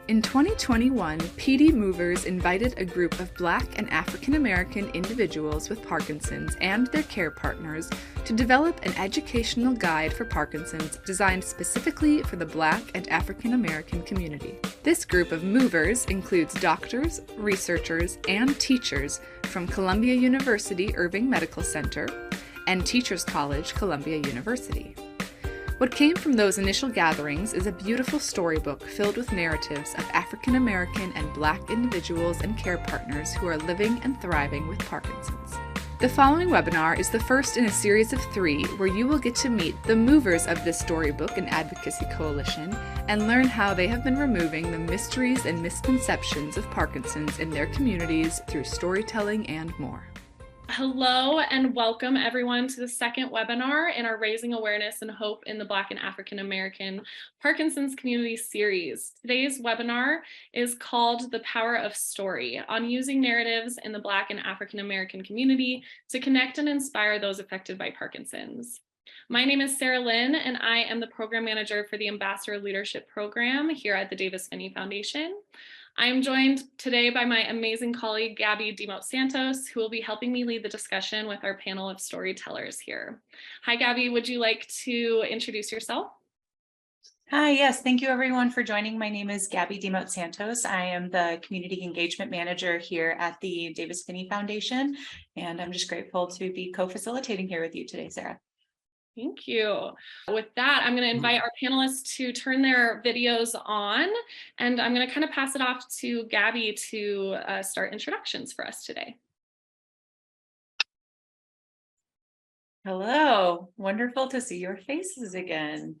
In 2021, PD Movers invited a group of Black and African American individuals with Parkinson's and their care partners to develop an educational guide for Parkinson's designed specifically for the Black and African American community. This group of movers includes doctors, researchers, and teachers from Columbia University Irving Medical Center and Teachers College, Columbia University. What came from those initial gatherings is a beautiful storybook filled with narratives of African American and Black individuals and care partners who are living and thriving with Parkinson's. The following webinar is the first in a series of 3 where you will get to meet the movers of this storybook and advocacy coalition and learn how they have been removing the mysteries and misconceptions of Parkinson's in their communities through storytelling and more. Hello and welcome everyone to the second webinar in our Raising Awareness and Hope in the Black and African American Parkinson's Community series. Today's webinar is called The Power of Story, on using narratives in the Black and African American community to connect and inspire those affected by Parkinson's. My name is Sarah Lynn and I am the Program Manager for the Ambassador Leadership Program here at the Davis-Phinney Foundation. I am joined today by my amazing colleague, Gabby DeMotte-Santos, who will be helping me lead the discussion with our panel of storytellers here. Hi, Gabby, would you like to introduce yourself? Hi, yes, thank you everyone for joining. My name is Gabby DeMotte-Santos. I am the Community Engagement Manager here at the Davis-Phinney Foundation, and I'm just grateful to be co-facilitating here with you today, Sarah. Thank you. With that, I'm going to invite our panelists to turn their videos on, and I'm going to kind of pass it off to Gabby to start introductions for us today. Hello, wonderful to see your faces again.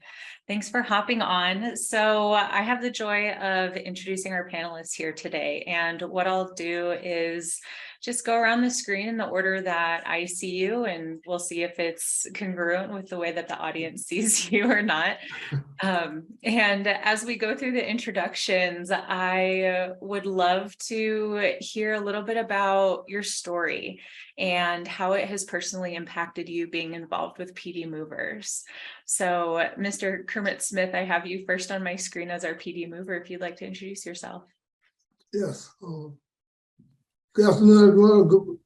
Thanks for hopping on. So I have the joy of introducing our panelists here today. And what I'll do is just go around the screen in the order that I see you, and we'll see if it's congruent with the way that the audience sees you or not. And as we go through the introductions, I would love to hear a little bit about your story and how it has personally impacted you being involved with PD Movers. So, Mr. Kermit Smith, I have you first on my screen as our PD Mover, if you'd like to introduce yourself. Yes. Good afternoon, everyone.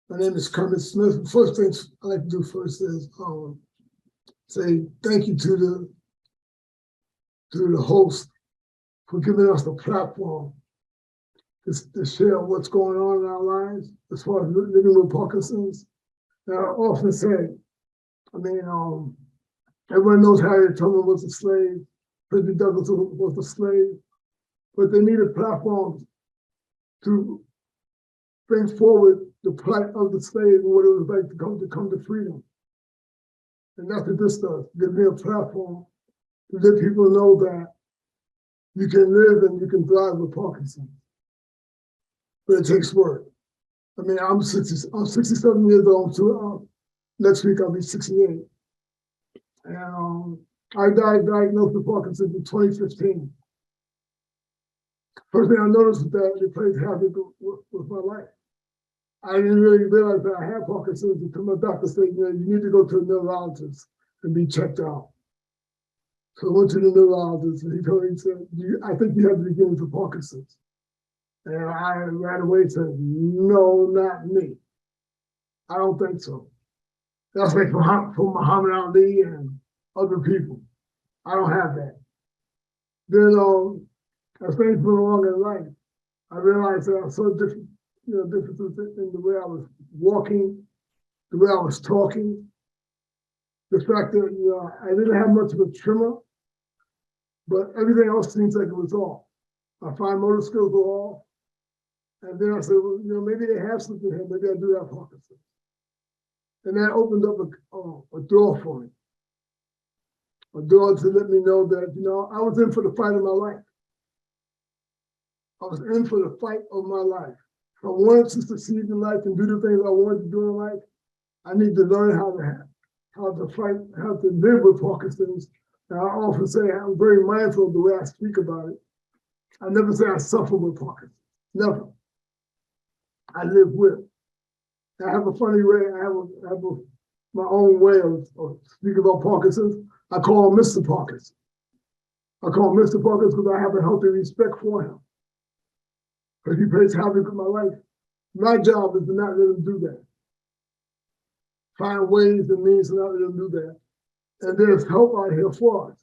My name is Kermit Smith. The first thing I like to do first is say thank you to the host for giving us the platform to share what's going on in our lives as far as living with Parkinson's. And I often say, everyone knows Harriet Tubman was a slave, Frederick Douglass was a slave, but they need a platform to bring forward the plight of the slave and what it was like to come to freedom. And that's what this does. Give me a platform to let people know that you can live and you can thrive with Parkinson's. But it takes work. I'm 67 years old. Next week I'll be 68. And I diagnosed with Parkinson's in 2015. First thing I noticed was that it played havoc with my life. I didn't really realize that I had Parkinson's until my doctor said, you need to go to a neurologist and be checked out. So I went to the neurologist and he said, I think you have the beginnings of Parkinson's. And I right away said, no, not me. I don't think so. That's like for Muhammad Ali and other people. I don't have that. Then as things went along in life, I realized that I saw differences in the way I was walking, the way I was talking, the fact that I didn't have much of a tremor, but everything else seems like it was off. My fine motor skills were off. And then I said, well, maybe they have something here, maybe I do have Parkinson's. And that opened up a door for me. A door to let me know that, I was in for the fight of my life. I was in for the fight of my life. If I wanted to succeed in life and do the things I wanted to do in life, I need to learn how to fight, how to live with Parkinson's. And I often say I'm very mindful of the way I speak about it. I never say I suffer with Parkinson's. Never. I live with. I have a funny way. I have my own way of speaking about Parkinson's. I call him Mr. Parkinson. I call him Mr. Parkinson because I have a healthy respect for him. Because he plays havoc in my life. My job is to not let him do that. Find ways and means to not let him do that. And there's help out here for us.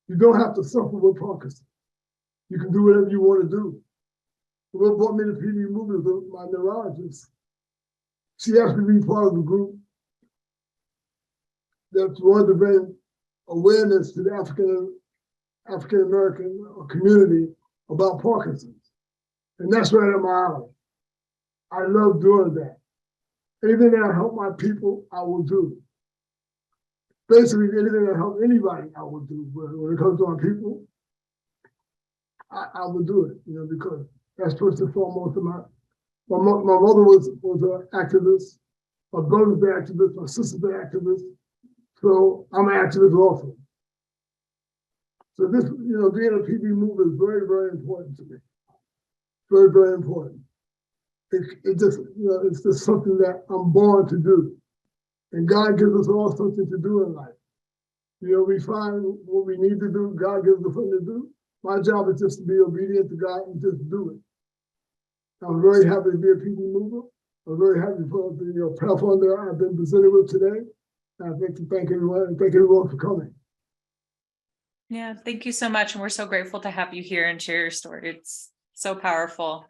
You don't have to suffer with Parkinson. You can do whatever you want to do. What brought me to PD Movers was my neurologist. She asked me to be part of the group that wanted to bring awareness to the African American community about Parkinson's. And that's right up my alley. I love doing that. Anything that help my people, I will do. Basically, anything that help anybody, I will do. But when it comes to my people, I will do it, because that's first and foremost. My mother was an activist, my brother's an activist, my sister's an activist. So I'm an activist also. So this, being a PD mover is very, very important to me. Very, very important. It just, it's just something that I'm born to do. And God gives us all something to do in life. We find what we need to do, God gives us something to do. My job is just to be obedient to God and just do it. I'm very happy to be a PD mover. I'm very happy for the platform that I've been presented with today. And I'd like to thank everyone and thank everyone for coming. Yeah, thank you so much. And we're so grateful to have you here and share your story. It's so powerful.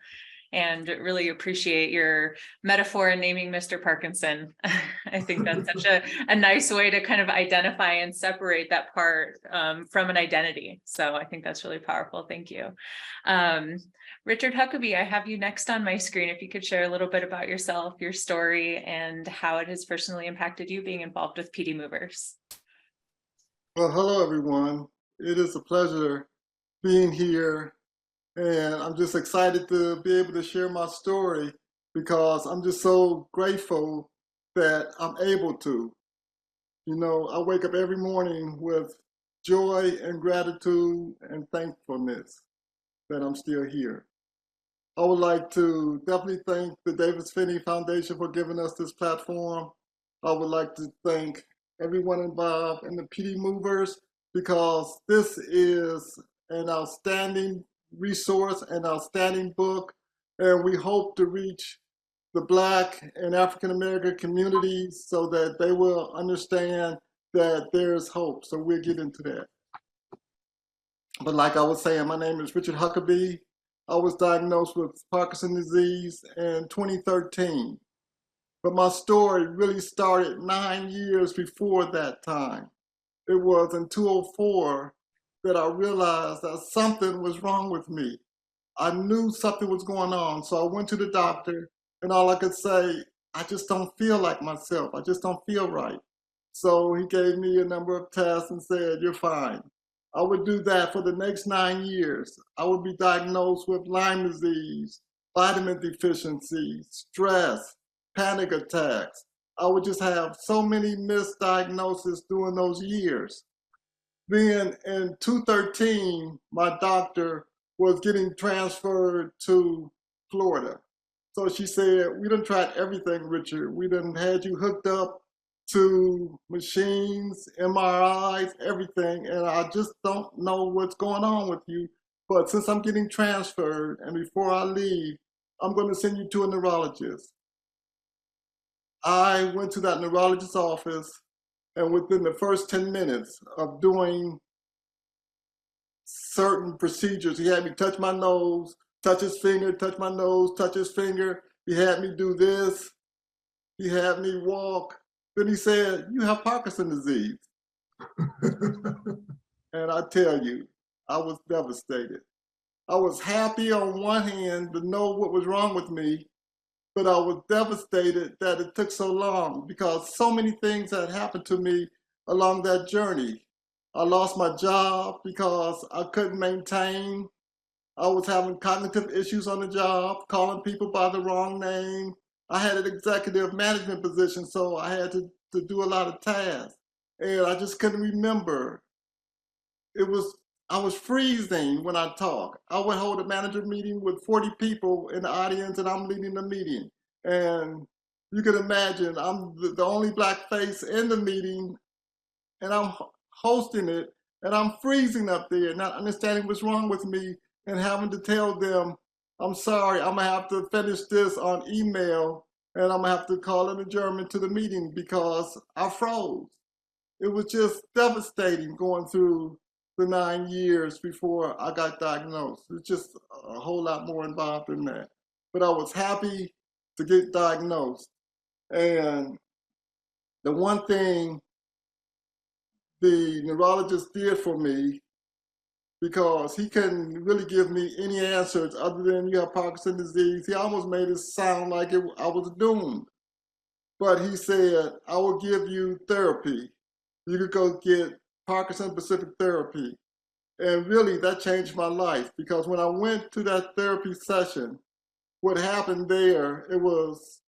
And really appreciate your metaphor in naming Mr. Parkinson. I think that's such a nice way to kind of identify and separate that part from an identity. So I think that's really powerful. Thank you. Richard Huckabee, I have you next on my screen. If you could share a little bit about yourself, your story, and how it has personally impacted you being involved with PD Movers. Well, hello, everyone. It is a pleasure being here. And I'm just excited to be able to share my story because I'm just so grateful that I'm able to. I wake up every morning with joy and gratitude and thankfulness that I'm still here. I would like to definitely thank the Davis-Phinney Foundation for giving us this platform. I would like to thank everyone involved in the PD Movers because this is an outstanding resource, an outstanding book, and we hope to reach the Black and African American communities so that they will understand that there's hope. So we'll get into that. But like I was saying, my name is Richard Huckabee. I was diagnosed with Parkinson's disease in 2013. But my story really started 9 years before that time. It was in 2004 that I realized that something was wrong with me. I knew something was going on, so I went to the doctor, and all I could say, I just don't feel like myself. I just don't feel right. So he gave me a number of tests and said, you're fine. I would do that for the next 9 years. I would be diagnosed with Lyme disease, vitamin deficiency, stress, panic attacks. I would just have so many misdiagnoses during those years. Then in 2013, my doctor was getting transferred to Florida. So she said, we done tried everything, Richard. We done had you hooked up to machines, MRIs, everything, and I just don't know what's going on with you. But since I'm getting transferred and before I leave, I'm going to send you to a neurologist. I went to that neurologist's office, and within the first 10 minutes of doing certain procedures, he had me touch my nose, touch his finger, touch my nose, touch his finger. He had me do this. He had me walk. Then he said, you have Parkinson's disease. And I tell you, I was devastated. I was happy on one hand to know what was wrong with me, but I was devastated that it took so long because so many things had happened to me along that journey. I lost my job because I couldn't maintain. I was having cognitive issues on the job, calling people by the wrong name. I had an executive management position, so I had to do a lot of tasks. And I just couldn't remember. I was freezing when I talk. I would hold a manager meeting with 40 people in the audience and I'm leading the meeting. And you can imagine I'm the only Black face in the meeting and I'm hosting it. And I'm freezing up there, not understanding what's wrong with me and having to tell them, I'm sorry, I'm gonna have to finish this on email and I'm gonna have to call an adjournment to the meeting because I froze. It was just devastating going through the 9 years before I got diagnosed. It's just a whole lot more involved than that. But I was happy to get diagnosed. And the one thing the neurologist did for me, because he couldn't really give me any answers other than you have Parkinson's disease, he almost made it sound like I was doomed. But he said, I will give you therapy. You could go get Parkinson-specific therapy. And really, that changed my life because when I went to that therapy session, what happened there, it was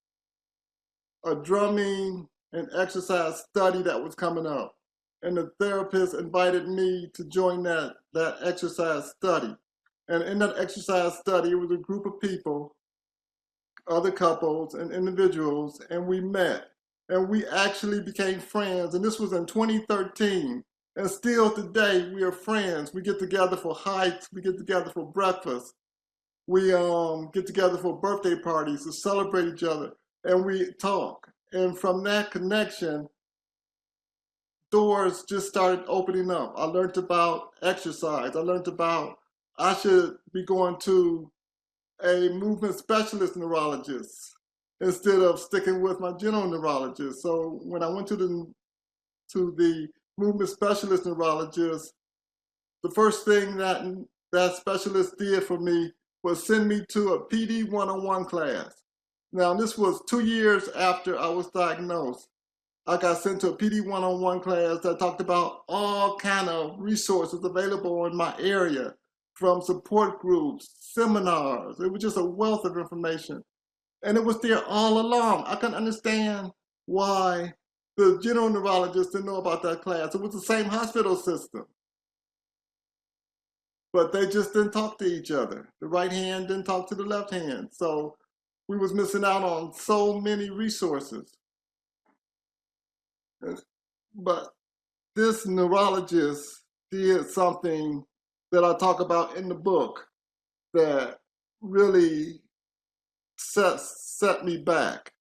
a drumming and exercise study that was coming up. And the therapist invited me to join that exercise study. And in that exercise study, it was a group of people, other couples and individuals, and we met. And we actually became friends. And this was in 2013. And still today, we are friends. We get together for hikes. We get together for breakfast. We get together for birthday parties to celebrate each other. And we talk. And from that connection, doors just started opening up. I learned about exercise. I learned about I should be going to a movement specialist neurologist instead of sticking with my general neurologist. So when I went to the movement specialist neurologist, the first thing that specialist did for me was send me to a PD 101 class. Now, this was 2 years after I was diagnosed. I got sent to a PD 101 class that talked about all kind of resources available in my area, from support groups, seminars. It was just a wealth of information. And it was there all along. I couldn't understand why the general neurologist didn't know about that class. It was the same hospital system. But they just didn't talk to each other. The right hand didn't talk to the left hand. So we was missing out on so many resources. But this neurologist did something that I talk about in the book that really set me back.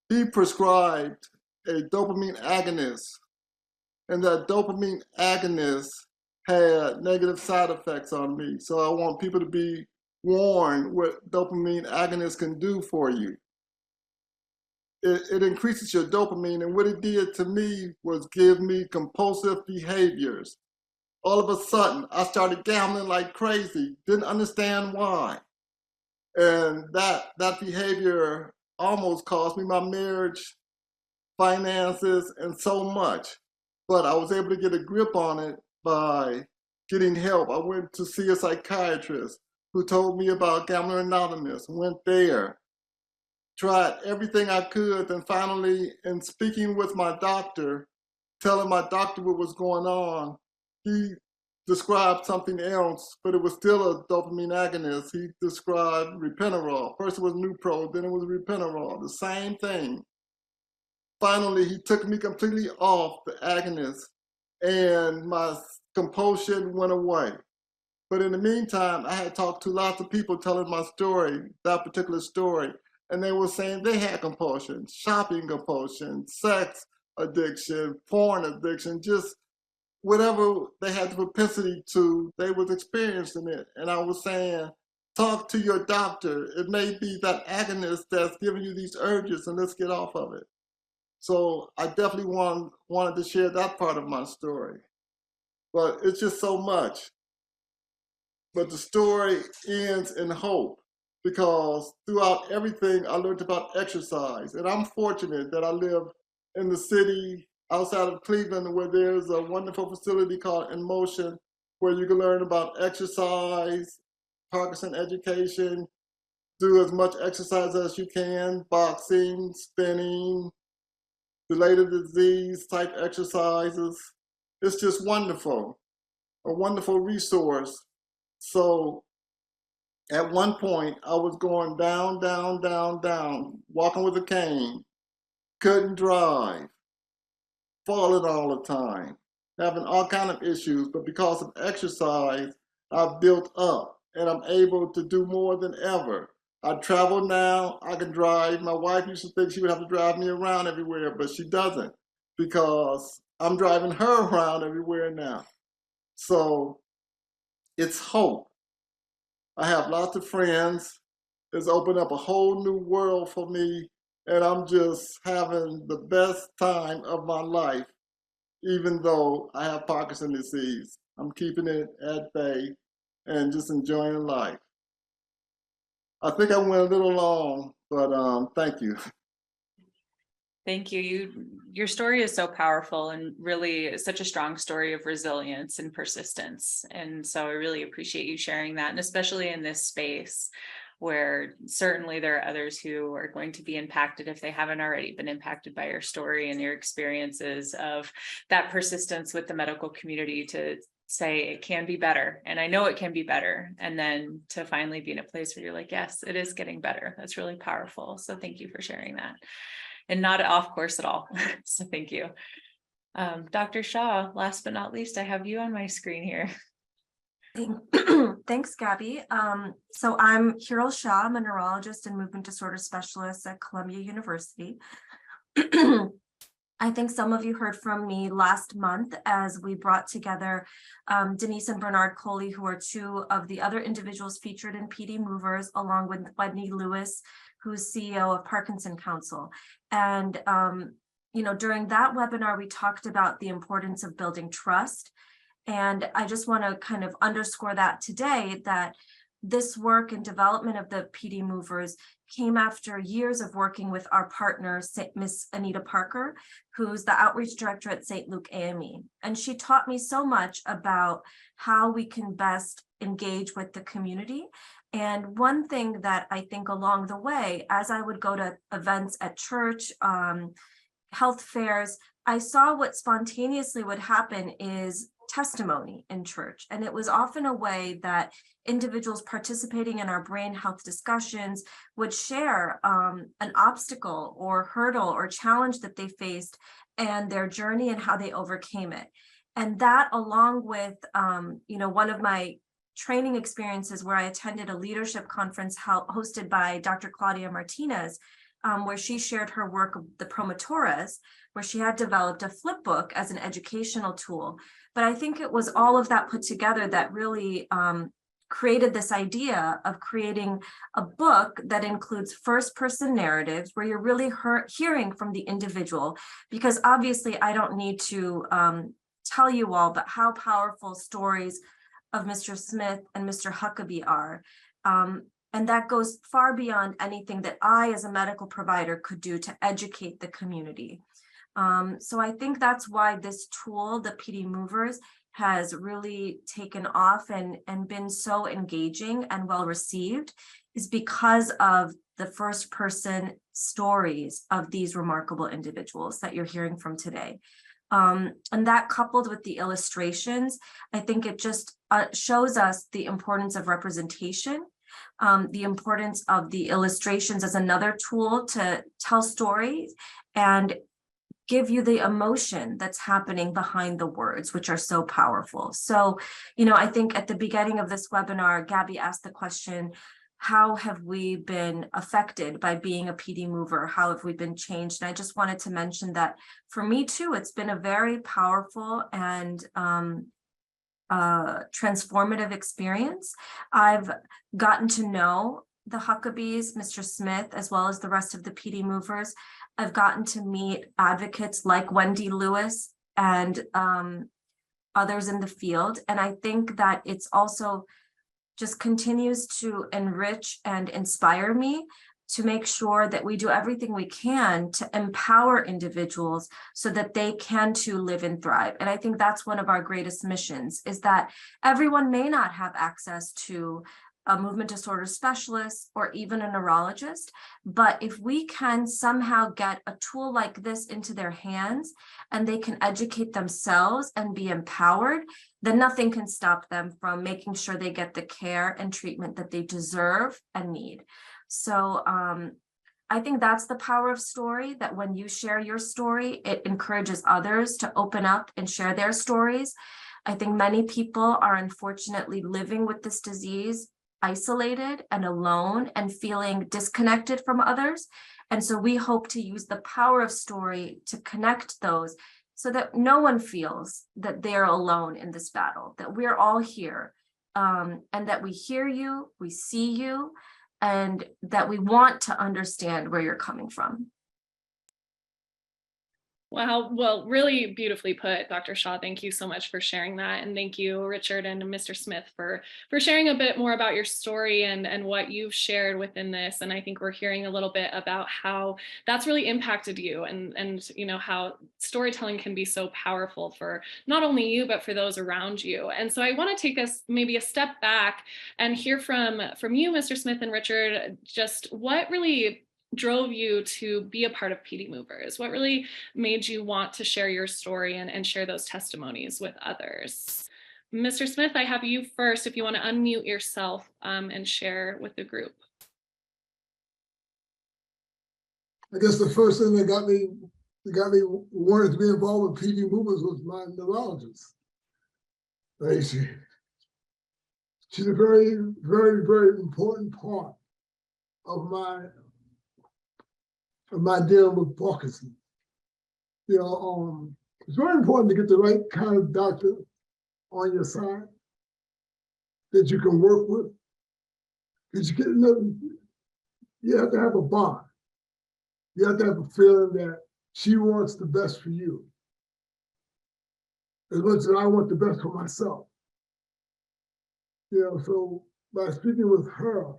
He prescribed a dopamine agonist, and that dopamine agonist had negative side effects on me. So I want people to be warned what dopamine agonists can do for you. It increases your dopamine, and what it did to me was give me compulsive behaviors. All of a sudden, I started gambling like crazy, didn't understand why. And that behavior almost cost me my marriage, finances, and so much. But I was able to get a grip on it by getting help. I went to see a psychiatrist who told me about Gambler Anonymous, went there, tried everything I could, and finally, in speaking with my doctor, telling my doctor what was going on, he described something else, but it was still a dopamine agonist. He described Repenerol. First it was Nupro, then it was Repenerol, the same thing. Finally, he took me completely off the agonist, and my compulsion went away. But in the meantime, I had talked to lots of people telling my story, that particular story, and they were saying they had compulsion, shopping compulsion, sex addiction, porn addiction, just whatever they had the propensity to, they was experiencing it. And I was saying, talk to your doctor. It may be that agonist that's giving you these urges, and let's get off of it. So I definitely wanted to share that part of my story. But it's just so much. But the story ends in hope, because throughout everything, I learned about exercise. And I'm fortunate that I live in the city outside of Cleveland, where there's a wonderful facility called In Motion, where you can learn about exercise, Parkinson education, do as much exercise as you can, boxing, spinning, related disease type exercises. It's just wonderful, a wonderful resource. So at one point, I was going down, down, down, down, walking with a cane, couldn't drive, falling all the time. having all kind of issues, but because of exercise, I've built up and I'm able to do more than ever. I travel now, I can drive. My wife used to think she would have to drive me around everywhere, but she doesn't because I'm driving her around everywhere now. So it's hope. I have lots of friends. It's opened up a whole new world for me, and I'm just having the best time of my life, even though I have Parkinson's disease. I'm keeping it at bay and just enjoying life. I think I went a little long, but thank you. Thank you. Your story is so powerful and really such a strong story of resilience and persistence. And so I really appreciate you sharing that, and especially in this space where certainly there are others who are going to be impacted if they haven't already been impacted by your story and your experiences of that persistence with the medical community to say it can be better. And I know it can be better. And then to finally be in a place where you're like, yes, it is getting better. That's really powerful. So thank you for sharing that. And not off course at all. So thank you. Dr. Shaw, last but not least, I have you on my screen here. Thanks, Gabby. So I'm Hiral Shah. I'm a neurologist and movement disorder specialist at Columbia University. I think some of you heard from me last month as we brought together Denise and Bernard Coley, who are two of the other individuals featured in PD Movers, along with Whitney Lewis, who's CEO of Parkinson Council. And, during that webinar, we talked about the importance of building trust. And I just want to kind of underscore that today, that this work and development of the PD Movers came after years of working with our partner, Miss Anita Parker, who's the outreach director at St. Luke AME. And she taught me so much about how we can best engage with the community. And one thing that I think along the way, as I would go to events at church, health fairs, I saw what spontaneously would happen is testimony in church. And it was often a way that individuals participating in our brain health discussions would share an obstacle or hurdle or challenge that they faced and their journey and how they overcame it. And that, along with, one of my training experiences where I attended a leadership conference hosted by Dr. Claudia Martinez, where she shared her work of the Promotores, where she had developed a flip book as an educational tool. But I think it was all of that put together that really created this idea of creating a book that includes first-person narratives where you're really hearing from the individual, because obviously I don't need to tell you all, but how powerful stories of Mr. Smith and Mr. Huckabee are. And that goes far beyond anything that I, as a medical provider, could do to educate the community. So I think that's why this tool, the PD Movers, has really taken off and been so engaging and well received, is because of the first person stories of these remarkable individuals that you're hearing from today. And that, coupled with the illustrations, I think it just shows us the importance of representation, the importance of the illustrations as another tool to tell stories and give you the emotion that's happening behind the words, which are so powerful. So, I think at the beginning of this webinar, Gabby asked the question, how have we been affected by being a PD mover? How have we been changed? And I just wanted to mention that for me too, it's been a very powerful and transformative experience. I've gotten to know the Huckabees, Mr. Smith, as well as the rest of the PD movers. I've gotten to meet advocates like Wendy Lewis and others in the field. And I think that it's also just continues to enrich and inspire me to make sure that we do everything we can to empower individuals so that they can too live and thrive. And I think that's one of our greatest missions, is that everyone may not have access to a movement disorder specialist or even a neurologist, but if we can somehow get a tool like this into their hands and they can educate themselves and be empowered, then nothing can stop them from making sure they get the care and treatment that they deserve and need. So I think that's the power of story, that when you share your story, it encourages others to open up and share their stories. I think many people are unfortunately living with this disease, isolated and alone and feeling disconnected from others. And so we hope to use the power of story to connect those so that no one feels that they're alone in this battle, that we're all here, and that we hear you, we see you, and that we want to understand where you're coming from. Wow, well, really beautifully put, Dr. Shaw. Thank you so much for sharing that. And thank you, Richard and Mr. Smith, for sharing a bit more about your story and what you've shared within this. And I think we're hearing a little bit about how that's really impacted you and you know, how storytelling can be so powerful for not only you, but for those around you. And so I want to take us maybe a step back and hear from you, Mr. Smith and Richard, just what really drove you to be a part of PD Movers? What really made you want to share your story and share those testimonies with others? Mr. Smith, I have you first, if you want to unmute yourself and share with the group. I guess the first thing that got me wanted to be involved with PD Movers was my neurologist. She's a very, very, very important part of my dealing with Parkinson. You know, it's very important to get the right kind of doctor on your side that you can work with. Because you have to have a bond. You have to have a feeling that she wants the best for you, as much as I want the best for myself. You know, so by speaking with her,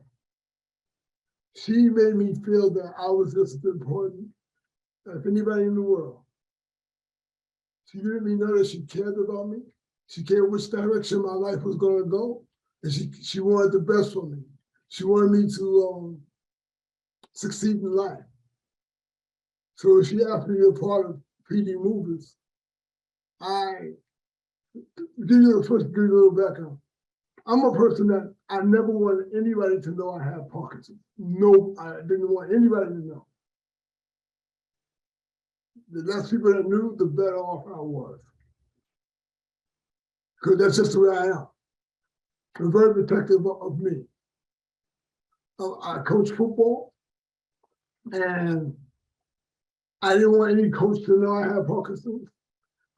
she made me feel that I was just as important as anybody in the world. She let me know that she cared about me. She cared which direction my life was going to go. And she wanted the best for me. She wanted me to succeed in life. So she asked me to be a part of PD Movers. Give you a little background. I'm a person that I never wanted anybody to know I have Parkinson. No, I didn't want anybody to know. The less people that knew, the better off I was. Because that's just the way I am. I'm very protective of me. I coach football, and I didn't want any coach to know I have Parkinson's.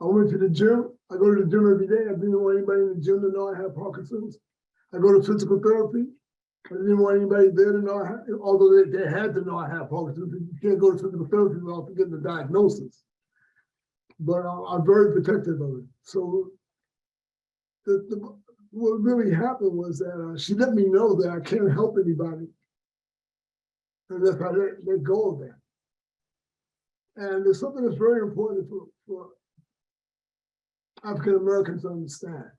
I went to the gym. I go to the gym every day. I didn't want anybody in the gym to know I have Parkinson's. I go to physical therapy. I didn't want anybody there to know I have, although they had to know I have Parkinson's. You can't go to physical therapy without getting the diagnosis. But I'm very protective of it. So what really happened was that she let me know that I can't help anybody unless I let go of that. And there's something that's very important for African Americans to understand.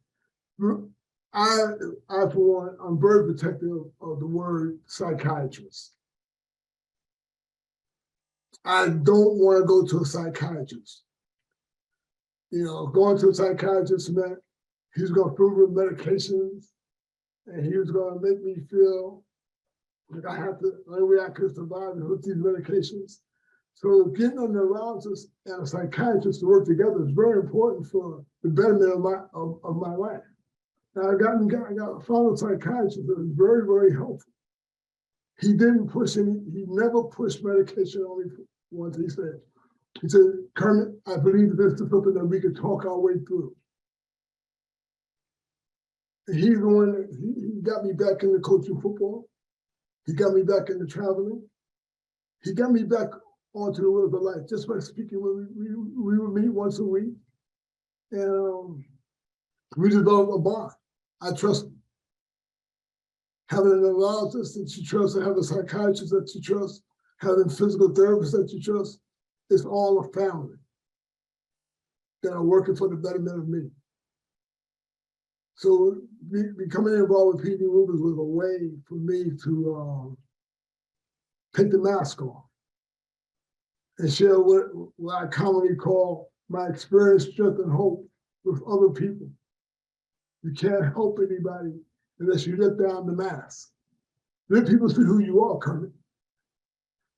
I, for one, I'm very protective of the word psychiatrist. I don't want to go to a psychiatrist. You know, going to a psychiatrist meant he was going to fill me with medications, and he was going to make me feel like the only way I could survive is with these medications. So getting a neurologist and a psychiatrist to work together is very important for the betterment of my life. Now I got found a psychiatrist that was very, very helpful. He never pushed medication on me once. He said, Kermit, I believe this is something that we could talk our way through. And he's the one that he got me back into coaching football. He got me back into traveling. He got me back onto the road of life just by speaking when we would meet once a week. And we developed a bond. I trust him. Having a neurologist that you trust, and having a psychiatrist that you trust, having physical therapists that you trust, it's all a family that are working for the betterment of me. So becoming involved with PD Movers was a way for me to take the mask off and share what I commonly call my experience, strength, and hope with other people. You can't help anybody unless you let down the mask. Let people see who you are, Kermit.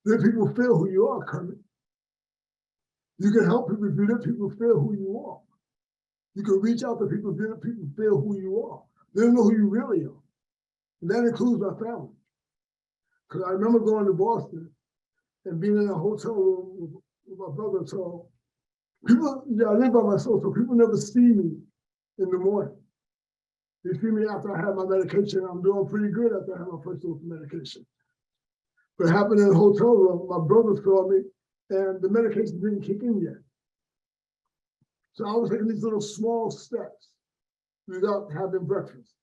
Let people feel who you are, Kermit. You can help people if you let people feel who you are. You can reach out to people if you let people feel who you are. They don't know who you really are. And that includes my family. Because I remember going to Boston and being in a hotel room with my brother. So people, I live by myself, so people never see me in the morning. They see me after I have my medication. I'm doing pretty good after I have my first dose of medication. But it happened in a hotel room. My brother saw me and the medication didn't kick in yet. So I was taking these little small steps without having breakfast.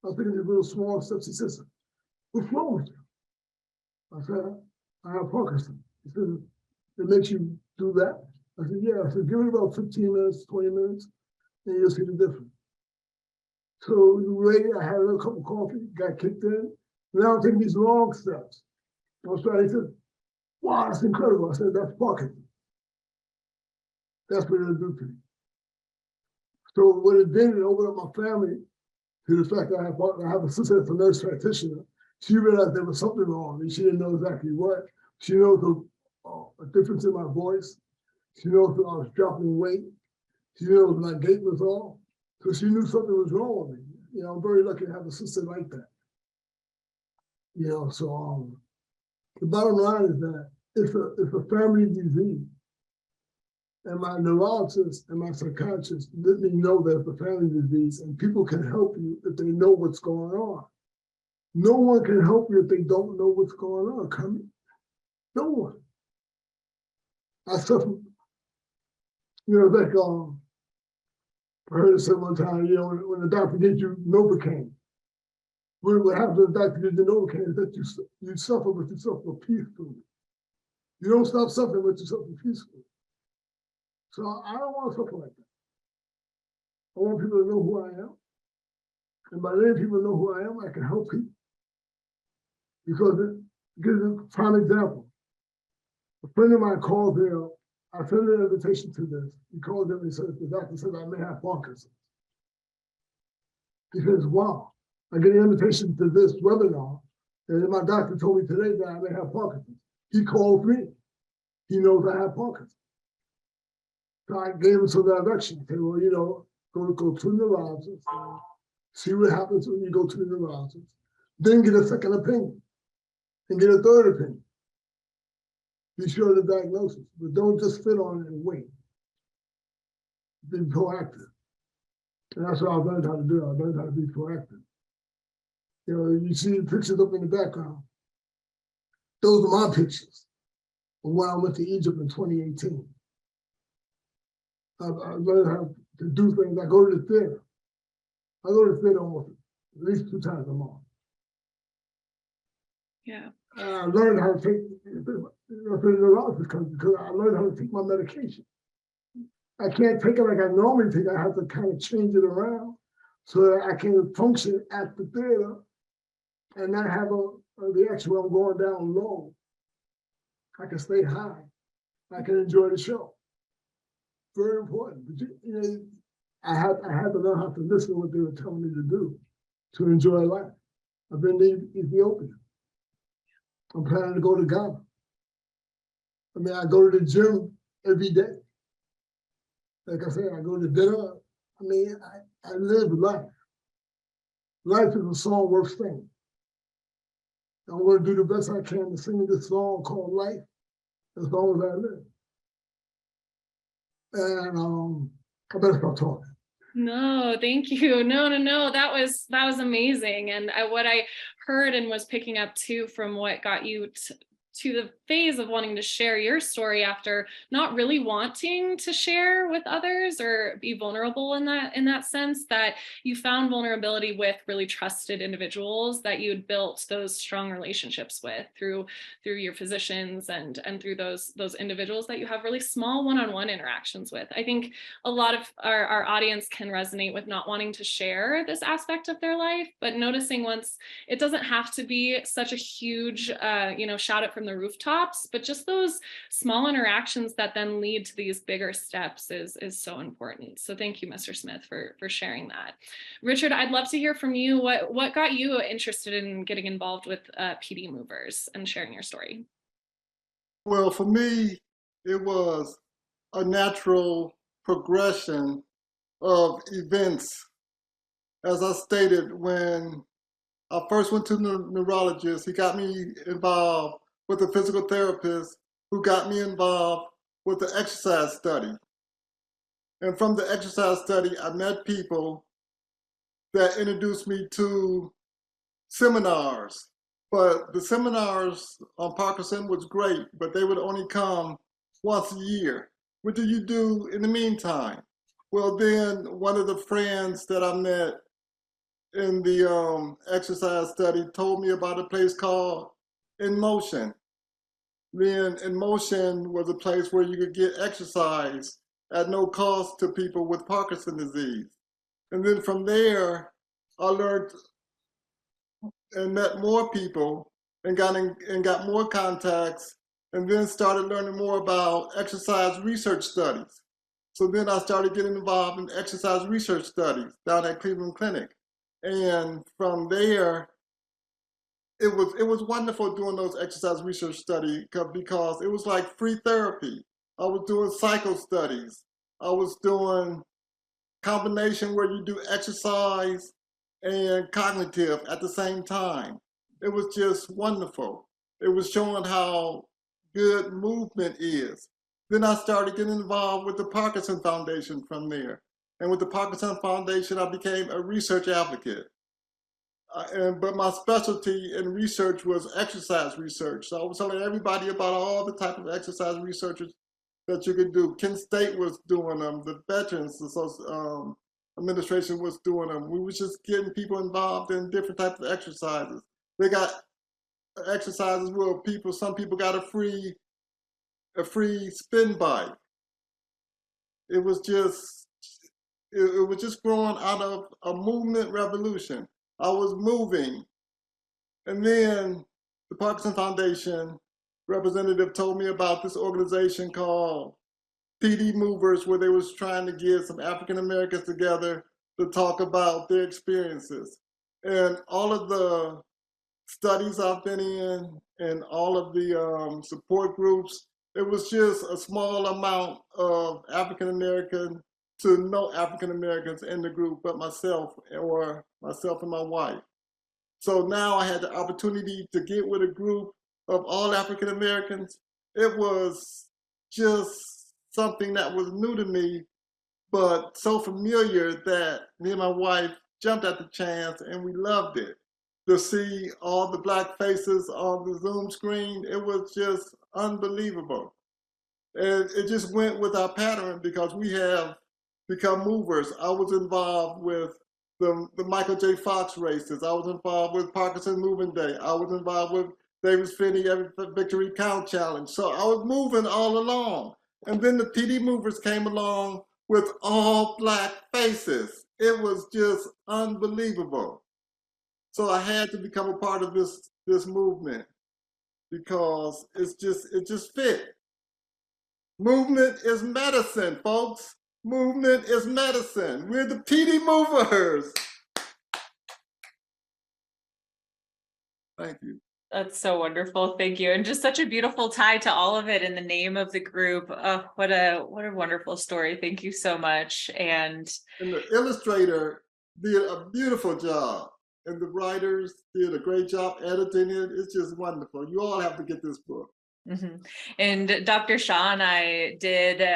I was taking these little small steps. He says, "What's wrong with you?" I said, "I have Parkinson." He said, "It makes you do that?" I said, "Yeah." I said, "Give it about 15 minutes, 20 minutes, and you'll see the difference." So we waited. I had a little cup of coffee, got kicked in. Now I'm taking these long steps. I was trying, he said, "Wow, that's incredible." I said, "That's Parkinson. That's what it'll do to you." So what it did, it opened up my family to the fact that I have a sister that's a nurse practitioner. She realized there was something wrong and she didn't know exactly what. She knows a difference in my voice. She knows that I was dropping weight. She knows my gait was off. So she knew something was wrong with me. You know, I'm very lucky to have a sister like that. You know, so the bottom line is that it's a family disease. And my neurologist and my psychiatrist let me know that it's a family disease and people can help you if they know what's going on. No one can help you if they don't know what's going on, Kermit. No one. I suffer, you know, like I heard it said one time, you know, when the doctor gives you Novocaine, what happens when the doctor gives you Novocaine is that you suffer, but you suffer peacefully. You don't stop suffering, but you suffer peacefully. So I don't want to suffer like that. I want people to know who I am. And by letting people know who I am, I can help people. Because it gives a prime example. A friend of mine called there. I sent an invitation to this. He called them and said, the doctor said I may have Parkinson's. He says, "Wow, I get an invitation to this webinar. And my doctor told me today that I may have Parkinson's." He called me. He knows I have Parkinson's. So I gave him some direction. I said, "Well, you know, go to the neurologist, see what happens when you go to the neurologist, then get a second opinion and get a third opinion. Be sure of the diagnosis, but don't just sit on it and wait. Be proactive." And that's what I've learned how to do. I've learned how to be proactive. You know, you see the pictures up in the background. Those are my pictures of when I went to Egypt in 2018. I've learned how to do things. I go to the theater. I go to the theater almost at least 2 times a month. Yeah. I learned how to take, because I learned how to take my medication. I can't take it like I normally take it. I have to kind of change it around so that I can function at the theater and not have a reaction where I'm going down low. I can stay high. I can enjoy the show. Very important. But you know, I had to learn how to listen to what they were telling me to do to enjoy life. I've been to Ethiopia. I'm planning to go to Ghana. I mean, I go to the gym every day. Like I said, I go to dinner. I mean, I live life. Life is a song worth singing. I'm going to do the best I can to sing this song called Life as long as I live. And I better stop talking. No, thank you. No. That was amazing. And what I heard and was picking up too from what got you to the phase of wanting to share your story after not really wanting to share with others or be vulnerable in that sense, that you found vulnerability with really trusted individuals that you had built those strong relationships with through your physicians and through those individuals that you have really small one-on-one interactions with. I think a lot of our audience can resonate with not wanting to share this aspect of their life, but noticing once it doesn't have to be such a huge, shout it from the rooftops, but just those small interactions that then lead to these bigger steps is so important. So thank you, Mr. Smith, for sharing that. Richard, I'd love to hear from you. What got you interested in getting involved with PD movers and sharing your story? Well, for me, it was a natural progression of events. As I stated, when I first went to the neurologist, he got me involved with a physical therapist who got me involved with the exercise study. And from the exercise study, I met people that introduced me to seminars. But the seminars on Parkinson was great, but they would only come once a year. What do you do in the meantime? Well, then one of the friends that I met in the exercise study told me about a place called In Motion. Then In Motion was a place where you could get exercise at no cost to people with Parkinson's disease. And then from there, I learned and met more people and got more contacts, and then started learning more about exercise research studies. So then I started getting involved in exercise research studies down at Cleveland Clinic. And from there, it was wonderful doing those exercise research studies because it was like free therapy. I was doing cycle studies. I was doing combination where you do exercise and cognitive at the same time. It was just wonderful. It was showing how good movement is. Then I started getting involved with the Parkinson Foundation from there. And with the Parkinson Foundation, I became a research advocate. But my specialty in research was exercise research. So I was telling everybody about all the type of exercise researches that you could do. Kent State was doing them. The Veterans Administration was doing them. We was just getting people involved in different types of exercises. They got exercises where some people got a free spin bike. It was just growing out of a movement revolution. I was moving, and then the Parkinson Foundation representative told me about this organization called PD Movers, where they was trying to get some African Americans together to talk about their experiences. And all of the studies I've been in and all of the support groups, it was just a small amount of African American to no African Americans in the group but myself and my wife. So now I had the opportunity to get with a group of all African Americans. It was just something that was new to me, but so familiar that me and my wife jumped at the chance and we loved it. To see all the Black faces on the Zoom screen, it was just unbelievable. And it just went with our pattern because we have become movers. I was involved with the Michael J. Fox races. I was involved with Parkinson Movement Day. I was involved with Davis Phinney Victory Count Challenge. So I was moving all along. And then the PD movers came along with all Black faces. It was just unbelievable. So I had to become a part of this movement because it just fit. Movement is medicine, folks. Movement is medicine. We're the PD movers. Thank you. That's so wonderful. Thank you. And just such a beautiful tie to all of it in the name of the group. Oh, what a wonderful story. Thank you so much. And the illustrator did a beautiful job. And the writers did a great job editing it. It's just wonderful. You all have to get this book. Mm-hmm. And Dr. Shaw and I did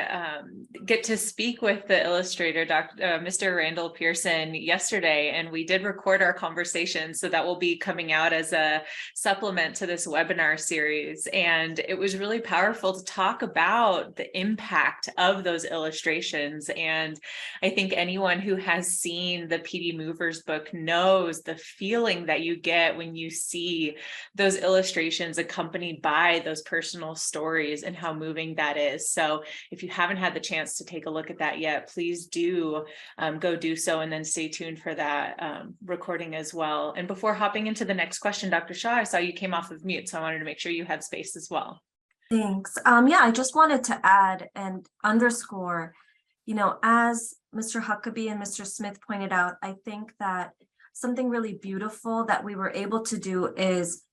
get to speak with the illustrator, Mr. Randall Pearson, yesterday, and we did record our conversation. So that will be coming out as a supplement to this webinar series. And it was really powerful to talk about the impact of those illustrations. And I think anyone who has seen the PD Movers book knows the feeling that you get when you see those illustrations accompanied by those personal stories and how moving that is. So if you haven't had the chance to take a look at that yet, please do go do so, and then stay tuned for that recording as well. And before hopping into the next question, Dr. Shaw, I saw you came off of mute, so I wanted to make sure you had space as well. Thanks. Yeah, I just wanted to add and underscore, as Mr. Huckabee and Mr. Smith pointed out, I think that something really beautiful that we were able to do is,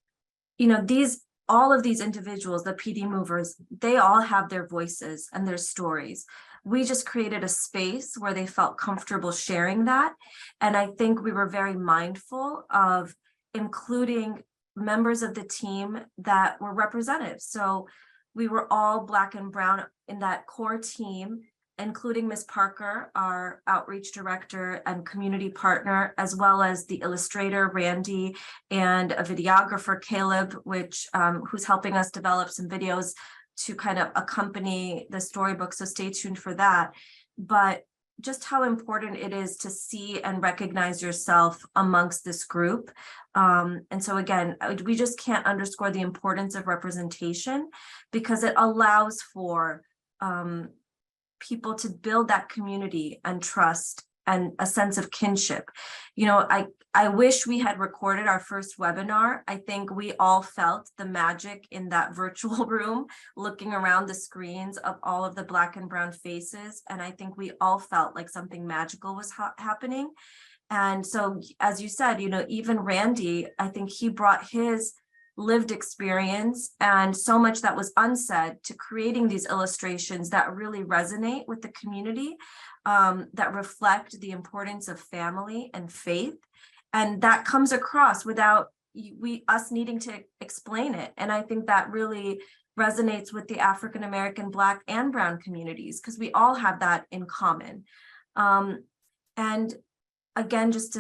these all of these individuals, the PD movers, they all have their voices and their stories. We just created a space where they felt comfortable sharing that. And I think we were very mindful of including members of the team that were representative. So we were all Black and brown in that core team, including Ms. Parker, our outreach director and community partner, as well as the illustrator, Randy, and a videographer, Caleb, who's helping us develop some videos to kind of accompany the storybook. So stay tuned for that. But just how important it is to see and recognize yourself amongst this group. And so again, we just can't underscore the importance of representation, because it allows for people to build that community and trust and a sense of kinship. You know, I wish we had recorded our first webinar. I think we all felt the magic in that virtual room, looking around the screens of all of the Black and brown faces. And I think we all felt like something magical was happening. And so, as you said, you know, even Randy, I think he brought his lived experience and so much that was unsaid to creating these illustrations that really resonate with the community, that reflect the importance of family and faith. And that comes across without us needing to explain it. And I think that really resonates with the African American, Black and brown communities, because we all have that in common. And again, just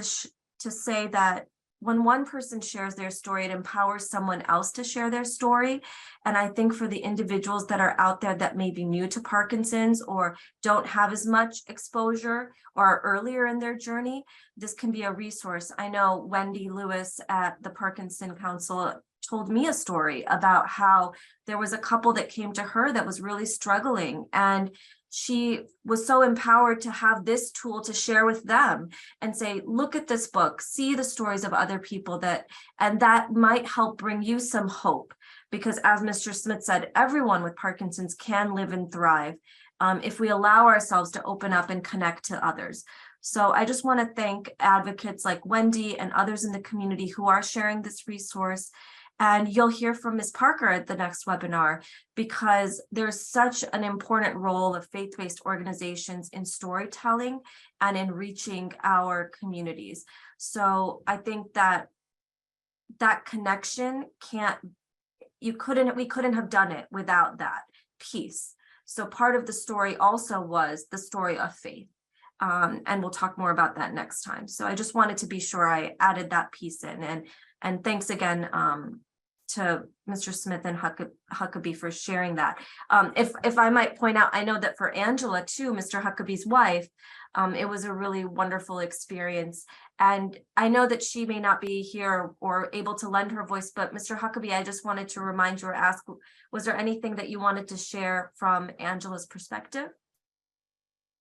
to say that when one person shares their story, it empowers someone else to share their story. And I think for the individuals that are out there that may be new to Parkinson's or don't have as much exposure or are earlier in their journey, this can be a resource. I know Wendy Lewis at the Parkinson Council told me a story about how there was a couple that came to her that was really struggling, and she was so empowered to have this tool to share with them and say, look at this book, see the stories of other people and that might help bring you some hope. Because as Mr. Smith said, everyone with Parkinson's can live and thrive if we allow ourselves to open up and connect to others. So I just want to thank advocates like Wendy and others in the community who are sharing this resource. And you'll hear from Ms. Parker at the next webinar, because there's such an important role of faith-based organizations in storytelling and in reaching our communities. So I think that connection we couldn't have done it without that piece. So part of the story also was the story of faith. And we'll talk more about that next time. So I just wanted to be sure I added that piece in, and thanks again to Mr. Smith and Huckabee for sharing that. If I might point out, I know that for Angela too, Mr. Huckabee's wife, it was a really wonderful experience. And I know that she may not be here or able to lend her voice, but Mr. Huckabee, I just wanted to remind you or ask, was there anything that you wanted to share from Angela's perspective?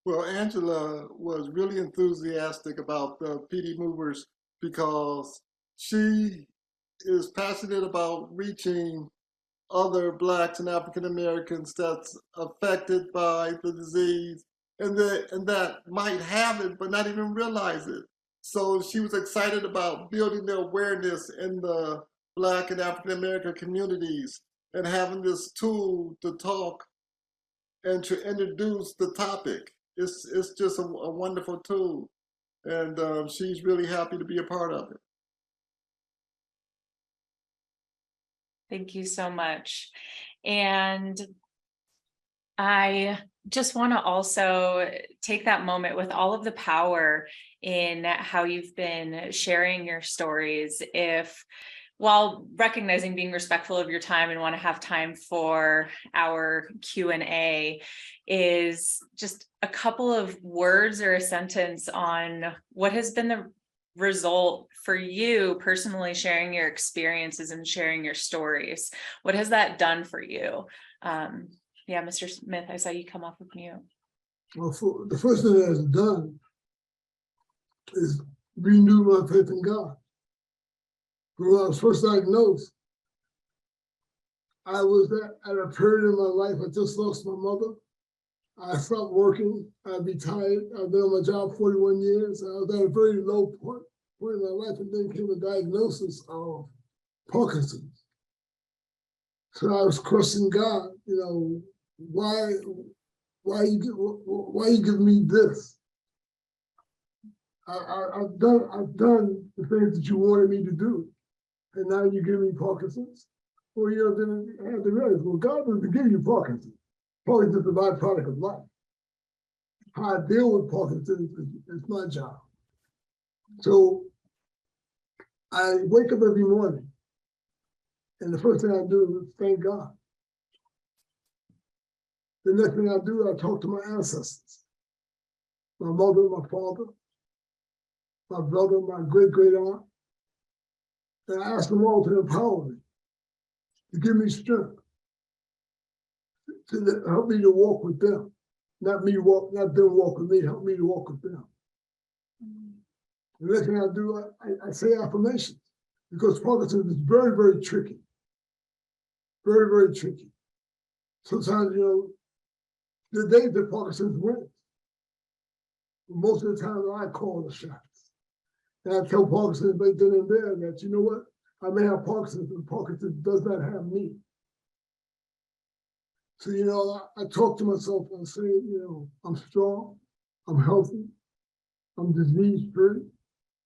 Well, Angela was really enthusiastic about the PD movers because she is passionate about reaching other Blacks and African Americans that's affected by the disease and that might have it but not even realize it. So she was excited about building the awareness in the Black and African American communities and having this tool to talk and to introduce the topic. It's just a wonderful tool, and she's really happy to be a part of it. Thank you so much. And I just want to also take that moment with all of the power in how you've been sharing your stories. While recognizing being respectful of your time and want to have time for our Q&A, is just a couple of words or a sentence on what has been the result for you personally, sharing your experiences and sharing your stories. What has that done for you? Yeah, Mr. Smith, I saw you come off of mute. Well, the first thing that has done is renew my faith in God. When I was first diagnosed, I was at a period in my life, I just lost my mother. I stopped working, I retired, I've been on my job 41 years. I was at a very low point in my life, and then came a diagnosis of Parkinson's. So I was questioning God, why you give me this? I've done the things that you wanted me to do, and now you give me Parkinson's. Well, then I have to realize, well, God doesn't give you Parkinson's. Parkinson's is a byproduct of life. How I deal with Parkinson's is my job. So I wake up every morning, and the first thing I do is thank God. The next thing I do, I talk to my ancestors, my mother, my father, my brother, my great aunt, and I ask them all to empower me, to give me strength, to help me to walk with them, not them walk with me, help me to walk with them. The next thing I do, I say affirmations, because Parkinson's is very, very tricky. Very, very tricky. Sometimes, the days that Parkinson's wins. Most of the time, I call the shots. And I tell Parkinson's right then and there that, you know what? I may have Parkinson's, but Parkinson's does not have me. So, I talk to myself and say, I'm strong, I'm healthy, I'm disease-free,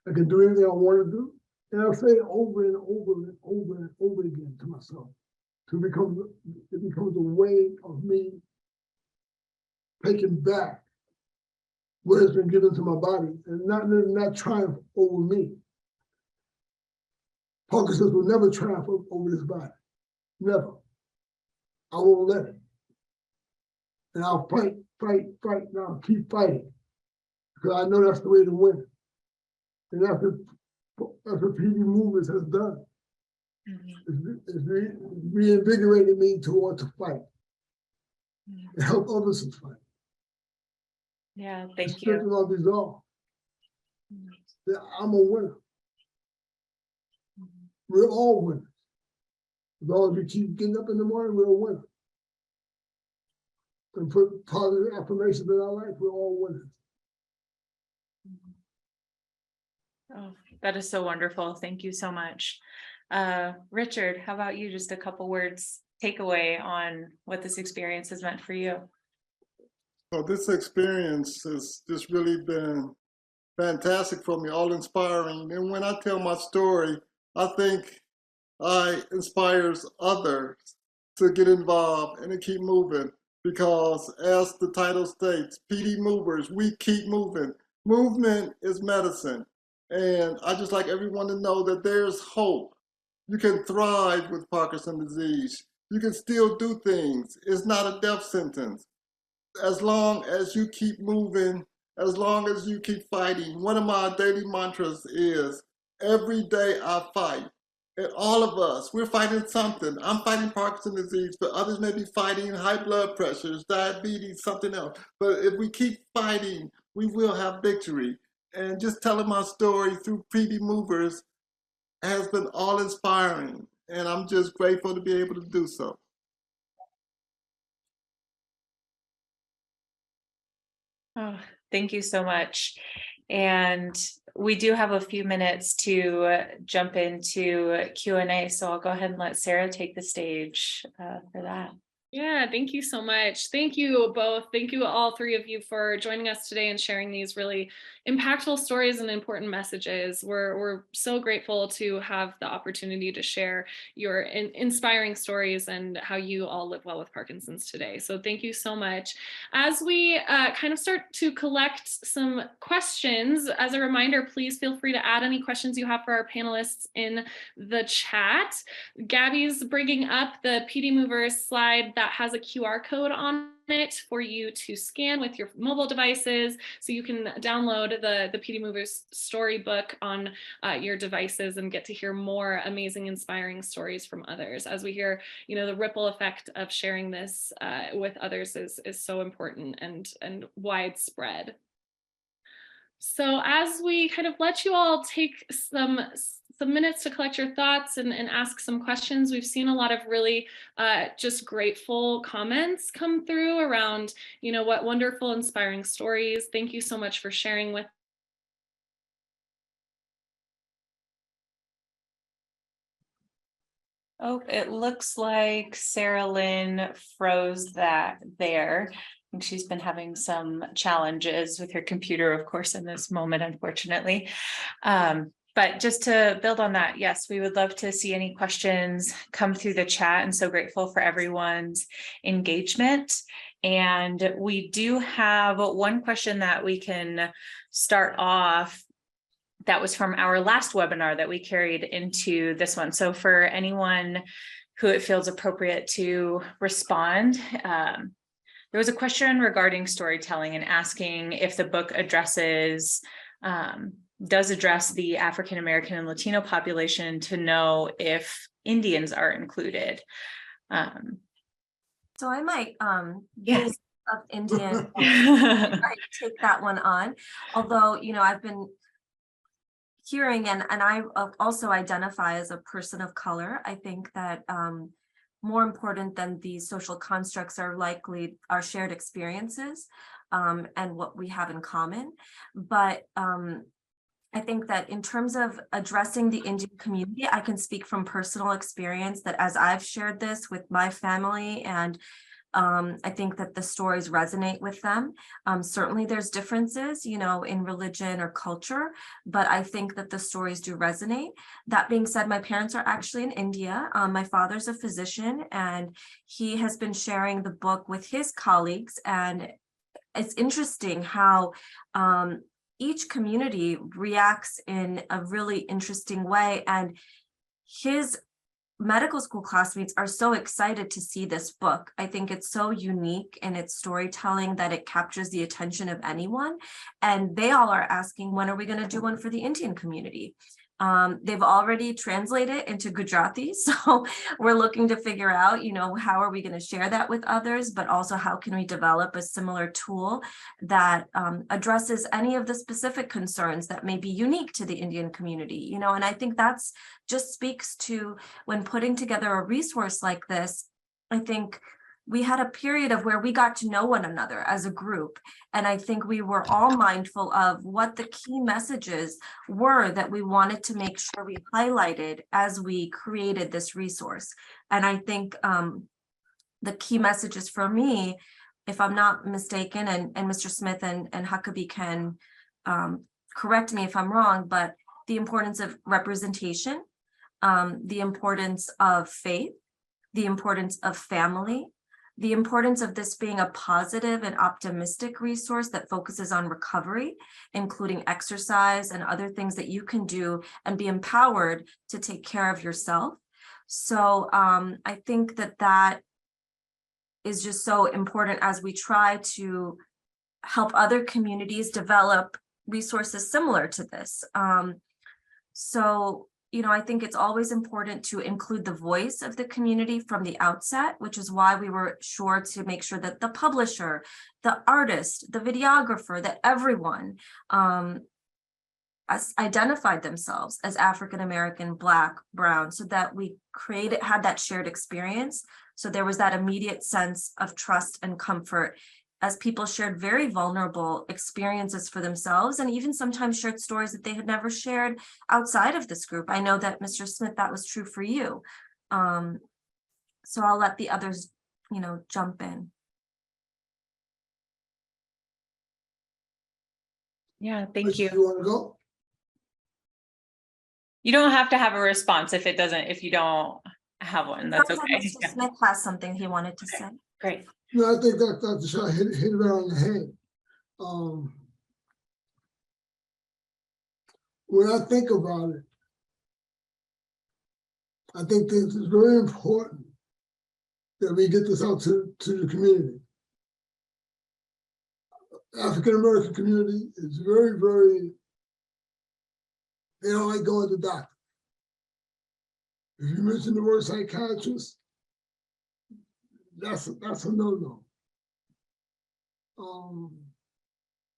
I can do anything I want to do. And I say it over and over and over and over again to myself. It becomes a way of me taking back what has been given to my body and not triumph over me. Parkinson's will never triumph over this body. Never. I won't let it. And I'll fight, and I'll keep fighting. Because I know that's the way to win. And that's what PD Movers has done. It's reinvigorated me to want to fight. And help others to fight. Yeah, thank you. Our resolve. That I'm a winner. We're all winners. As long as we keep getting up in the morning, we're a winner. And put positive affirmations in our life, we're all winners. Oh, that is so wonderful. Thank you so much. Richard, how about you? Just a couple words takeaway on what this experience has meant for you. Well, this experience has just really been fantastic for me, all inspiring. And when I tell my story, I think I inspires others to get involved and to keep moving. Because as the title states, PD Movers, we keep moving. Movement is medicine. And I just like everyone to know that there's hope. You can thrive with Parkinson's disease. You can still do things. It's not a death sentence. As long as you keep moving, as long as you keep fighting. One of my daily mantras is, every day I fight. And all of us, we're fighting something. I'm fighting Parkinson's disease, but others may be fighting high blood pressures, diabetes, something else. But if we keep fighting, we will have victory. And just telling my story through PD Movers has been all inspiring. And I'm just grateful to be able to do so. Oh, thank you so much. And we do have a few minutes to jump into Q&A, so I'll go ahead and let Sarah take the stage for that. Yeah, thank you so much. Thank you both. Thank you all three of you for joining us today and sharing these really impactful stories and important messages. We're so grateful to have the opportunity to share your inspiring stories and how you all live well with Parkinson's today. So thank you so much. As we kind of start to collect some questions, as a reminder, please feel free to add any questions you have for our panelists in the chat. Gabby's bringing up the PD Movers slide that has a QR code on it for you to scan with your mobile devices, so you can download the PD Movers storybook on your devices and get to hear more amazing, inspiring stories from others. As we hear, the ripple effect of sharing this with others is so important and widespread. So as we kind of let you all take some minutes to collect your thoughts and ask some questions, we've seen a lot of really just grateful comments come through around, what wonderful, inspiring stories. Thank you so much for sharing with Oh, it looks like Sarah Lynn froze that there. I think she's been having some challenges with her computer, of course, in this moment, unfortunately. But just to build on that, yes, we would love to see any questions come through the chat, and so grateful for everyone's engagement. And we do have one question that we can start off that was from our last webinar that we carried into this one. So for anyone who it feels appropriate to respond, there was a question regarding storytelling and asking if the book does address the African American and Latino population, to know if Indians are included. So I might Yes. of Indian I take that one on, although I've been hearing and I also identify as a person of color. I think that more important than these social constructs are likely our shared experiences and what we have in common. But I think that in terms of addressing the Indian community, I can speak from personal experience that as I've shared this with my family, and I think that the stories resonate with them. Certainly there's differences, in religion or culture, but I think that the stories do resonate. That being said, my parents are actually in India. My father's a physician, and he has been sharing the book with his colleagues. And it's interesting how each community reacts in a really interesting way. And his medical school classmates are so excited to see this book. I think it's so unique in its storytelling that it captures the attention of anyone. And they all are asking, when are we going to do one for the Indian community? They've already translated into Gujarati. So we're looking to figure out, how are we going to share that with others, but also how can we develop a similar tool that addresses any of the specific concerns that may be unique to the Indian community, and I think that's just speaks to when putting together a resource like this. I think we had a period of where we got to know one another as a group. And I think we were all mindful of what the key messages were that we wanted to make sure we highlighted as we created this resource. And I think the key messages for me, if I'm not mistaken, and Mr. Smith and Huckabee can correct me if I'm wrong, but the importance of representation, the importance of faith, the importance of family, the importance of this being a positive and optimistic resource that focuses on recovery, including exercise and other things that you can do and be empowered to take care of yourself. So I think that is just so important as we try to help other communities develop resources similar to this. I think it's always important to include the voice of the community from the outset, which is why we were sure to make sure that the publisher, the artist, the videographer, that everyone identified themselves as African American, Black, Brown, so that we had that shared experience. So there was that immediate sense of trust and comfort as people shared very vulnerable experiences for themselves, and even sometimes shared stories that they had never shared outside of this group. I know that Mr. Smith, that was true for you. So I'll let the others, jump in. Yeah, thank you. You want to go? You don't have to have a response if you don't have one. That's okay. Mr. Smith has something he wanted to say. Great. I think that Dr. Shaw hit it right on the head. When I think about it, I think that it's very important that we get this out to the community. African American community is very, very, they don't like going to doctors. If you mention the word psychiatrist, that's a no-no.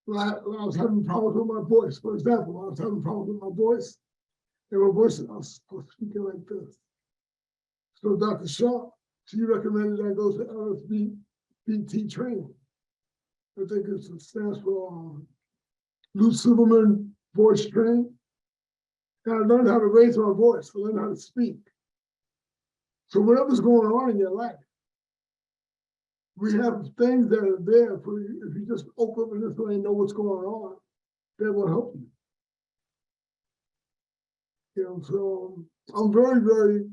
When I was having problems with my voice, for example, I was having problems with my voice, and my voice, I was speaking like this. So Dr. Shaw, she recommended I go to LSBT training. I think it stands for Lou Silverman Voice Training. And I learned how to raise my voice, I learned how to speak. So whatever's going on in your life, we have things that are there for you. If you just open up this way and know what's going on, that will help you. You know, so I'm very, very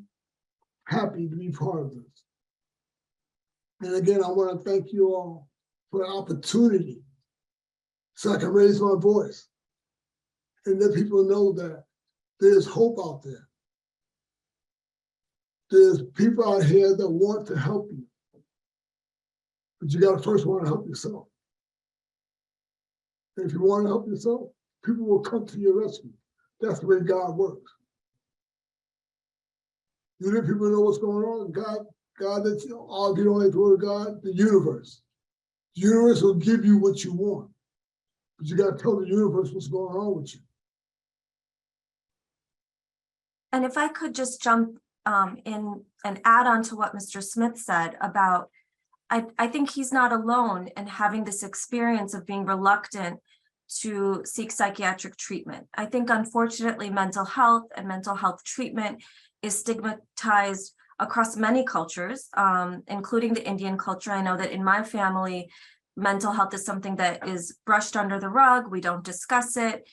happy to be part of this. And again, I want to thank you all for the opportunity so I can raise my voice and let people know that there's hope out there. There's people out here that want to help you. But you got to first want to help yourself. And if you want to help yourself, people will come to your rescue. That's the way God works. You let people know what's going on. God, that's all. If you don't like the word God, the universe. The universe will give you what you want, but you got to tell the universe what's going on with you. And if I could just jump in and add on to what Mr. Smith said about, I think he's not alone in having this experience of being reluctant to seek psychiatric treatment. I think, unfortunately, mental health and mental health treatment is stigmatized across many cultures, including the Indian culture. I know that in my family, mental health is something that is brushed under the rug. We don't discuss it.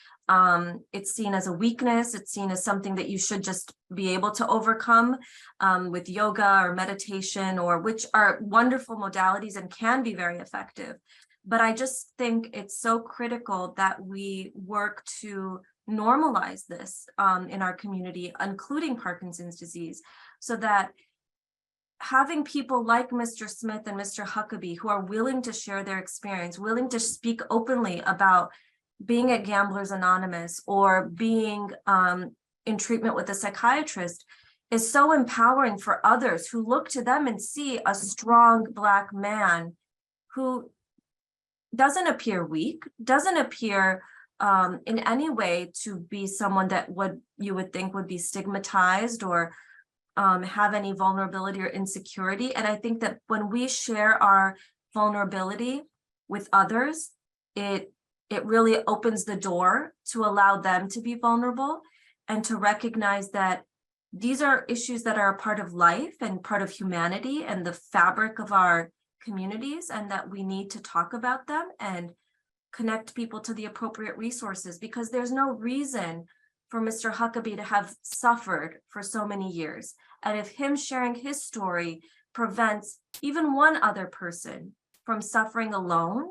It's seen as a weakness. It's seen as something that you should just be able to overcome with yoga or meditation, or which are wonderful modalities and can be very effective. But I just think it's so critical that we work to normalize this in our community, including Parkinson's disease, so that having people like Mr. Smith and Mr. Huckabee who are willing to share their experience, willing to speak openly about being at Gamblers Anonymous or being in treatment with a psychiatrist is so empowering for others who look to them and see a strong Black man who doesn't appear weak, doesn't appear in any way to be someone that you would think would be stigmatized or have any vulnerability or insecurity. And I think that when we share our vulnerability with others, it really opens the door to allow them to be vulnerable and to recognize that these are issues that are a part of life and part of humanity and the fabric of our communities, and that we need to talk about them and connect people to the appropriate resources, because there's no reason for Mr. Huckabee to have suffered for so many years. And if him sharing his story prevents even one other person from suffering alone,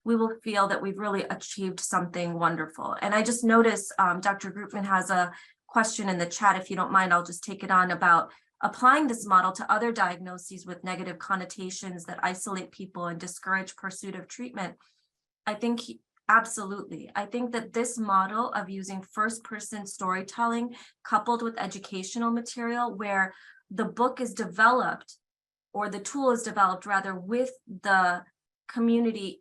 we will feel that we've really achieved something wonderful. And I just noticed Dr. Groupman has a question in the chat. If you don't mind, I'll just take it on about applying this model to other diagnoses with negative connotations that isolate people and discourage pursuit of treatment. I think absolutely. I think that this model of using first-person storytelling coupled with educational material, where the book is developed, or the tool is developed rather, with the community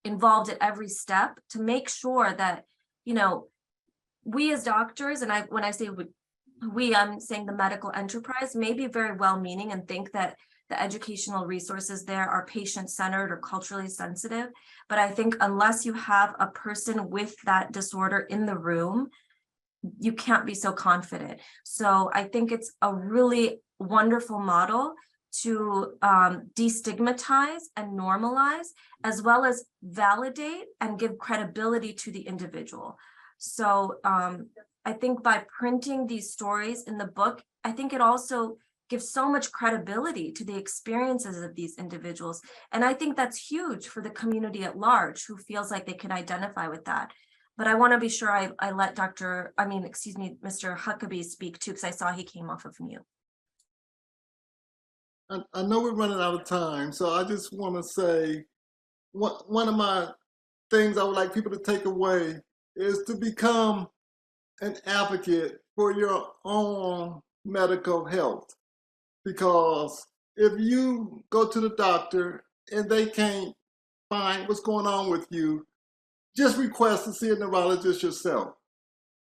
involved at every step, to make sure that, you know, we as doctors, and when I say we, I'm saying the medical enterprise, may be very well-meaning and think that the educational resources there are patient-centered or culturally sensitive. But I think unless you have a person with that disorder in the room, you can't be so confident. So I think it's a really wonderful model to destigmatize and normalize, as well as validate and give credibility to the individual. So I think by printing these stories in the book, I think it also gives so much credibility to the experiences of these individuals. And I think that's huge for the community at large, who feels like they can identify with that. But I want to be sure I let Mr. Huckabee speak too, because I saw he came off of mute. I know we're running out of time, so I just want to say one of my things I would like people to take away is to become an advocate for your own medical health. Because if you go to the doctor and they can't find what's going on with you, just request to see a neurologist yourself,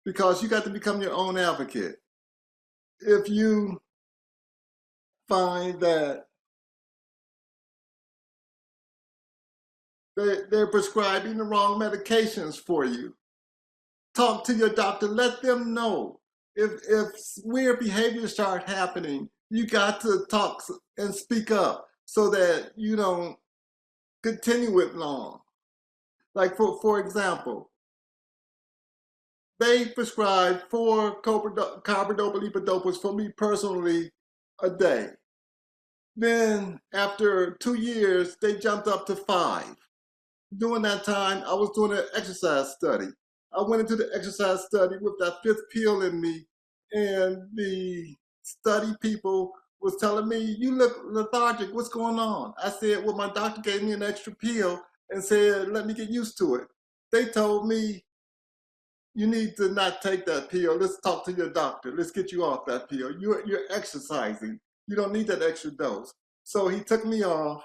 because you got to become your own advocate. If you find that they're prescribing the wrong medications for you, talk to your doctor, let them know. If weird behaviors start happening, you got to talk and speak up so that you don't continue it long. Like for example, they prescribed 4 carbidopa-levodopas for me personally a day. Then after 2 years, they jumped up to 5. During that time, I was doing an exercise study. I went into the exercise study with that 5th pill in me, and the study people was telling me, "You look lethargic, what's going on?" I said, "Well, my doctor gave me an extra pill and said, let me get used to it." They told me, "You need to not take that pill. Let's talk to your doctor. Let's get you off that pill. You're exercising. You don't need that extra dose." So he took me off.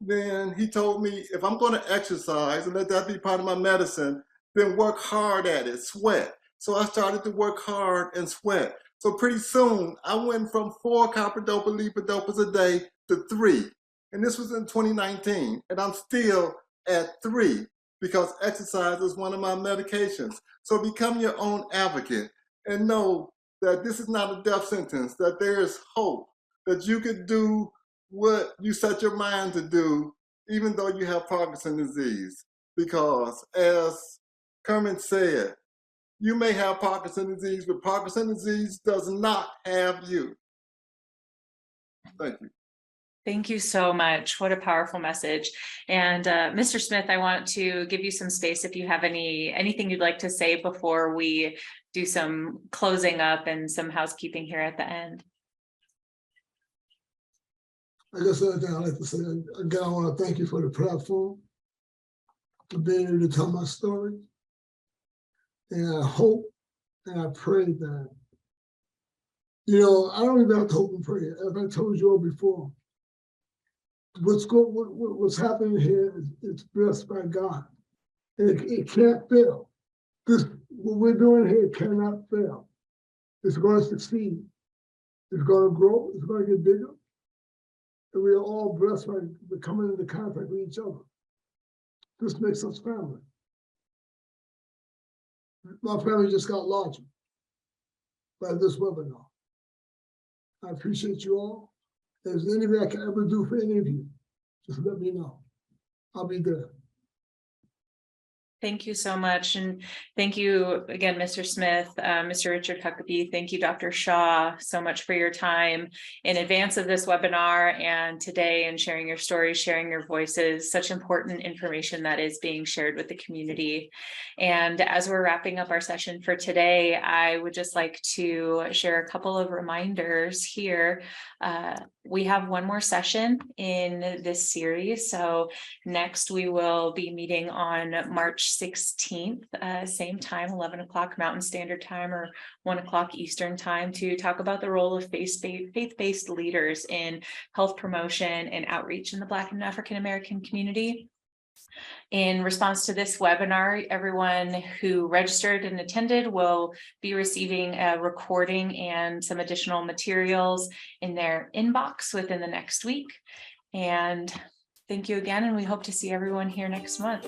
Then he told me, if I'm going to exercise and let that be part of my medicine, then work hard at it, sweat. So I started to work hard and sweat. So pretty soon I went from 4 carbidopa-levodopas a day to 3. And this was in 2019. And I'm still at 3 because exercise is one of my medications. So become your own advocate and know that this is not a death sentence, that there is hope, that you could do what you set your mind to do, even though you have Parkinson's disease. Because as Kermit said, you may have Parkinson's disease, but Parkinson's disease does not have you. Thank you. Thank you so much. What a powerful message. And Mr. Smith, I want to give you some space if you have anything you'd like to say before we do some closing up and some housekeeping here at the end. I guess the other thing I'd like to say, again, I want to thank you for the platform, for being able to tell my story. And I hope and I pray that, I don't even have to hope and pray. As I told you all before, what's happening here is blessed by God. And it can't fail. What we're doing here cannot fail. It's going to succeed. It's going to grow. It's going to get bigger. And we are all blessed by coming into contact with each other. This makes us family. My family just got larger by this webinar. I appreciate you all. If there's anything I can ever do for any of you, just let me know. I'll be there. Thank you so much. And thank you again, Mr. Smith, Mr. Richard Huckabee. Thank you, Dr. Shaw, so much for your time in advance of this webinar and today, and sharing your stories, sharing your voices, such important information that is being shared with the community. And as we're wrapping up our session for today, I would just like to share a couple of reminders here. We have one more session in this series. So next we will be meeting on March 16th, same time, 11 o'clock Mountain Standard Time or 1 o'clock Eastern Time, to talk about the role of faith-based leaders in health promotion and outreach in the Black and African American community. In response to this webinar, everyone who registered and attended will be receiving a recording and some additional materials in their inbox within the next week. And thank you again, and we hope to see everyone here next month.